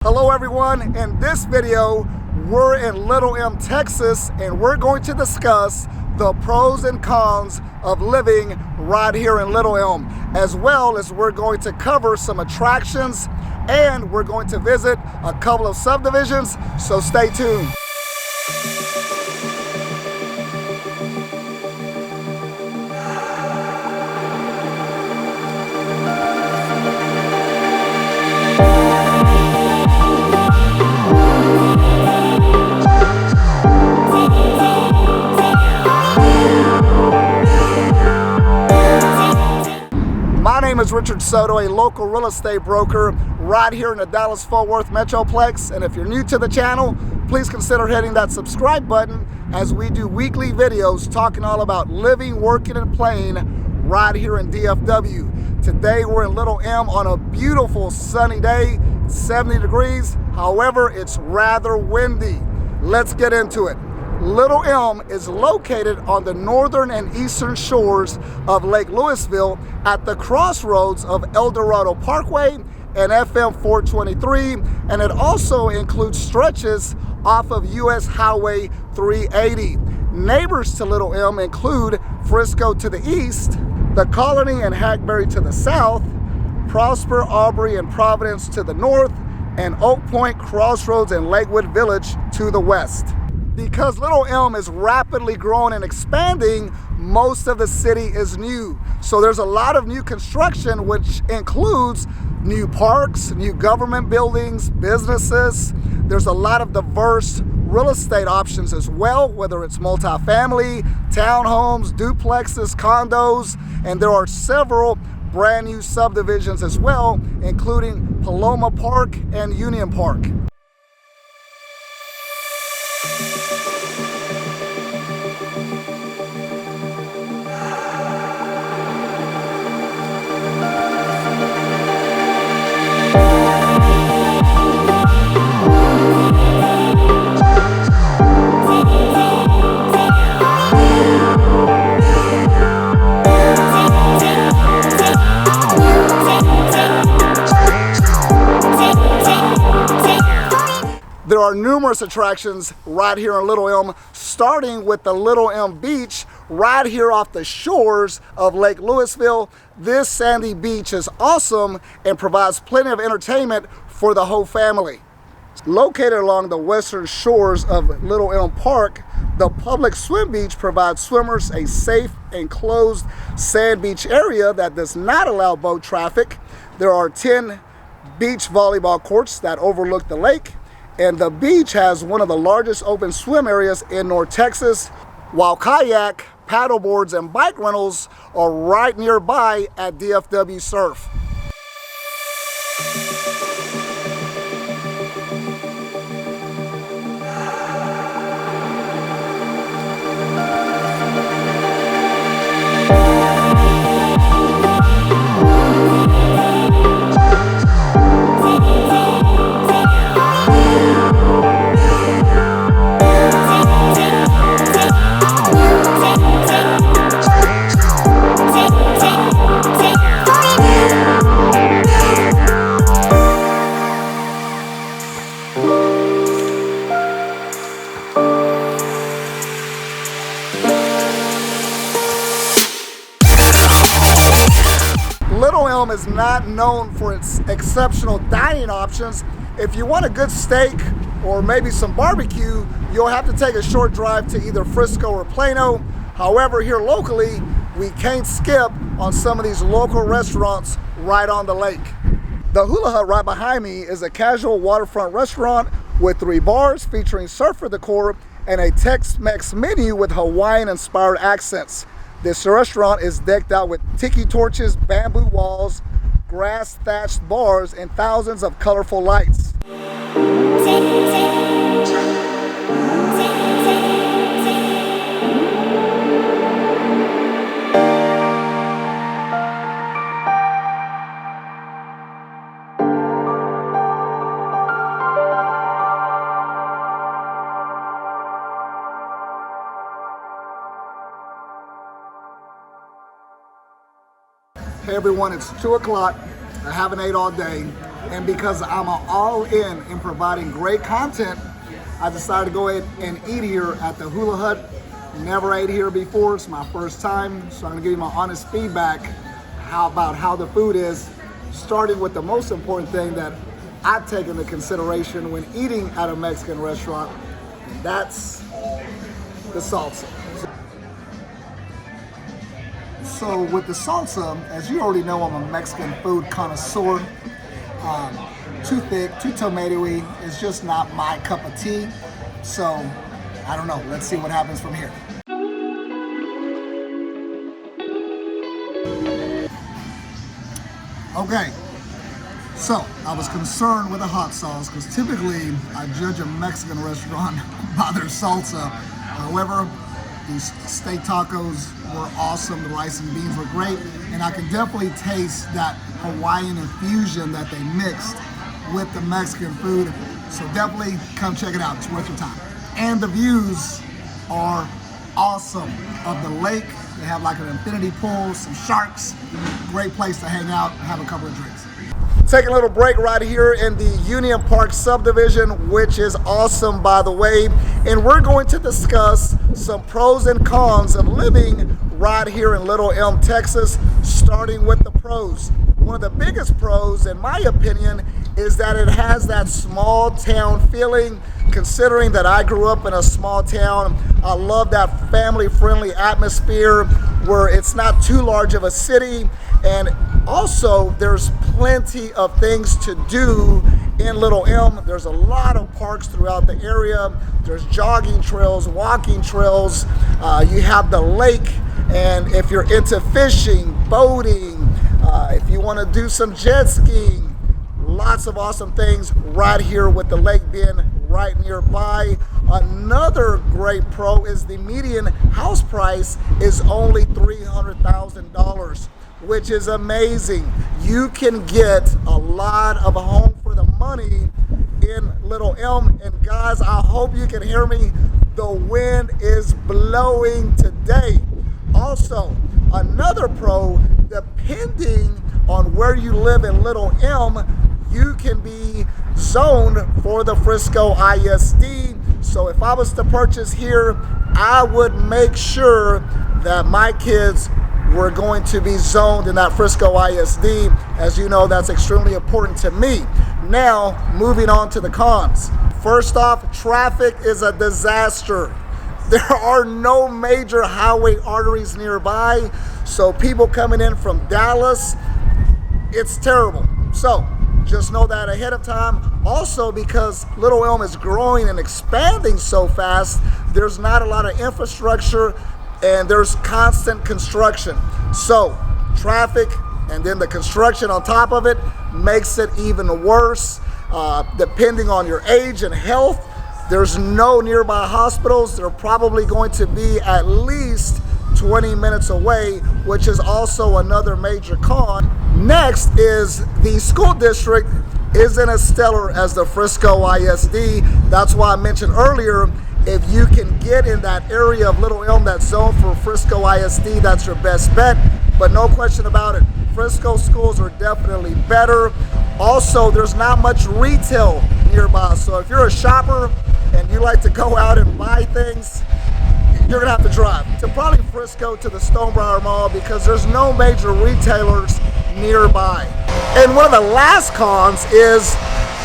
Hello everyone, in this video we're in Little Elm, Texas, and we're going to discuss the pros and cons of living right here in Little Elm, as well as we're going to cover some attractions and we're going to visit a couple of subdivisions, so stay tuned. My name is Richard Soto, a local real estate broker right here in the Dallas-Fort Worth Metroplex. And if you're new to the channel, please consider hitting that subscribe button as we do weekly videos talking all about living, working, and playing right here in DFW. Today we're in Little Elm on a beautiful sunny day, 70 degrees. However, it's rather windy. Let's get into it. Little Elm is located on the northern and eastern shores of Lake Lewisville at the crossroads of El Dorado Parkway and FM 423, and it also includes stretches off of US Highway 380. Neighbors to Little Elm include Frisco to the east, the Colony and Hackberry to the south, Prosper, Aubrey, and Providence to the north, and Oak Point, Crossroads, and Lakewood Village to the west. Because Little Elm is rapidly growing and expanding, most of the city is new. So there's a lot of new construction, which includes new parks, new government buildings, businesses. There's a lot of diverse real estate options as well, whether it's multifamily, townhomes, duplexes, condos, and there are several brand new subdivisions as well, including Paloma Park and Union Park. There are numerous attractions right here in Little Elm, starting with the Little Elm Beach right here off the shores of Lake Lewisville. This sandy beach is awesome and provides plenty of entertainment for the whole family. Located along the western shores of Little Elm Park, the public swim beach provides swimmers a safe, enclosed sand beach area that does not allow boat traffic. There are 10 beach volleyball courts that overlook the lake, and the beach has one of the largest open swim areas in North Texas, while kayak, paddle boards, and bike rentals are right nearby at DFW Surf. Little Elm is not known for its exceptional dining options. If you want a good steak or maybe some barbecue, you'll have to take a short drive to either Frisco or Plano. However, here locally, we can't skip on some of these local restaurants right on the lake. The Hula Hut right behind me is a casual waterfront restaurant with 3 bars featuring surfer decor and a Tex-Mex menu with Hawaiian-inspired accents. This restaurant is decked out with tiki torches, bamboo walls, grass-thatched bars, and thousands of colorful lights. Hey everyone, it's 2 o'clock. I haven't ate all day. And because I'm all in providing great content, I decided to go ahead and eat here at the Hula Hut. Never ate here before, it's my first time, so I'm gonna give you my honest feedback about how the food is, starting with the most important thing that I take into consideration when eating at a Mexican restaurant, and that's the salsa. So with the salsa, as you already know, I'm a Mexican food connoisseur. Too thick, too tomatoey, it's just not my cup of tea. So, I don't know, let's see what happens from here. Okay, so I was concerned with the hot sauce because typically I judge a Mexican restaurant by their salsa. However, these steak tacos were awesome, the rice and beans were great, and I can definitely taste that Hawaiian infusion that they mixed with the Mexican food. So definitely come check it out, it's worth your time. And the views are awesome of the lake. They have like an infinity pool, some sharks, great place to hang out and have a couple of drinks. Taking a little break right here in the Union Park subdivision, which is awesome, by the way. And we're going to discuss some pros and cons of living right here in Little Elm, Texas, starting with the pros. One of the biggest pros, in my opinion, is that it has that small town feeling. Considering that I grew up in a small town, I love that family-friendly atmosphere where it's not too large of a city, and also there's plenty of things to do in Little Elm. There's a lot of parks throughout the area. There's jogging trails, walking trails. You have the lake, and if you're into fishing, boating, if you want to do some jet skiing, lots of awesome things right here with the lake being right nearby. Another great pro is the median house price is only $300,000, which is amazing. You can get a lot of a home for the money in Little Elm. And guys, I hope you can hear me. The wind is blowing today. Also, another pro, depending on where you live in Little Elm, you can be zoned for the Frisco ISD. So if I was to purchase here, I would make sure that my kids were going to be zoned in that Frisco ISD. As you know, that's extremely important to me. Now, moving on to the cons. First off, traffic is a disaster. There are no major highway arteries nearby, so people coming in from Dallas, it's terrible. So just know that ahead of time. Also, because Little Elm is growing and expanding so fast, there's not a lot of infrastructure and there's constant construction. So traffic and then the construction on top of it makes it even worse. Depending on your age and health, there's no nearby hospitals. They're probably going to be at least 20 minutes away, which is also another major con. Next is the school district isn't as stellar as the Frisco ISD. That's why I mentioned earlier, if you can get in that area of Little Elm, that zone for Frisco ISD, that's your best bet. But no question about it, Frisco schools are definitely better. Also, there's not much retail nearby. So if you're a shopper and you like to go out and buy things, you're gonna have to drive to probably Frisco to the Stonebriar Mall because there's no major retailers nearby. And one of the last cons is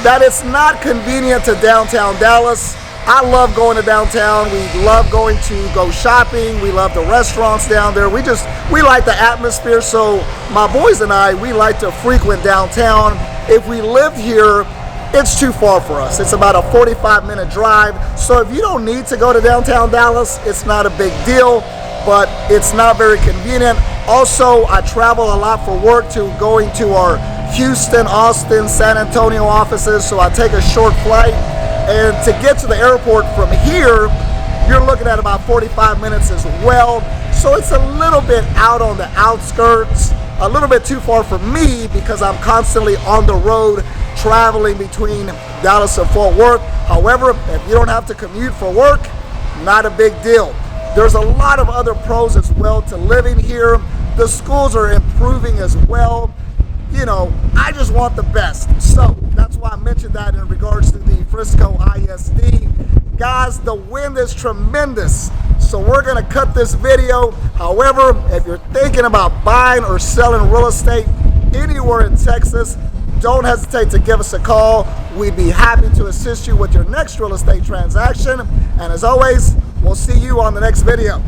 that it's not convenient to downtown Dallas. I love going to downtown. We love going to go shopping. We love the restaurants down there. We like the atmosphere. So my boys and I, we like to frequent downtown. If we lived here, it's too far for us. It's about a 45-minute drive. So if you don't need to go to downtown Dallas, it's not a big deal, but it's not very convenient. Also, I travel a lot for work to going to our Houston, Austin, San Antonio offices. So I take a short flight, and to get to the airport from here, you're looking at about 45 minutes as well. So it's a little bit out on the outskirts, a little bit too far for me because I'm constantly on the road traveling between Dallas and Fort Worth. However, if you don't have to commute for work, not a big deal. There's a lot of other pros as well to living here. The schools are improving as well. you know, I just want the best. So that's why I mentioned that in regards to the Frisco ISD. Guys, the wind is tremendous, so we're gonna cut this video. However, if you're thinking about buying or selling real estate anywhere in Texas, don't hesitate to give us a call. We'd be happy to assist you with your next real estate transaction. And as always, we'll see you on the next video.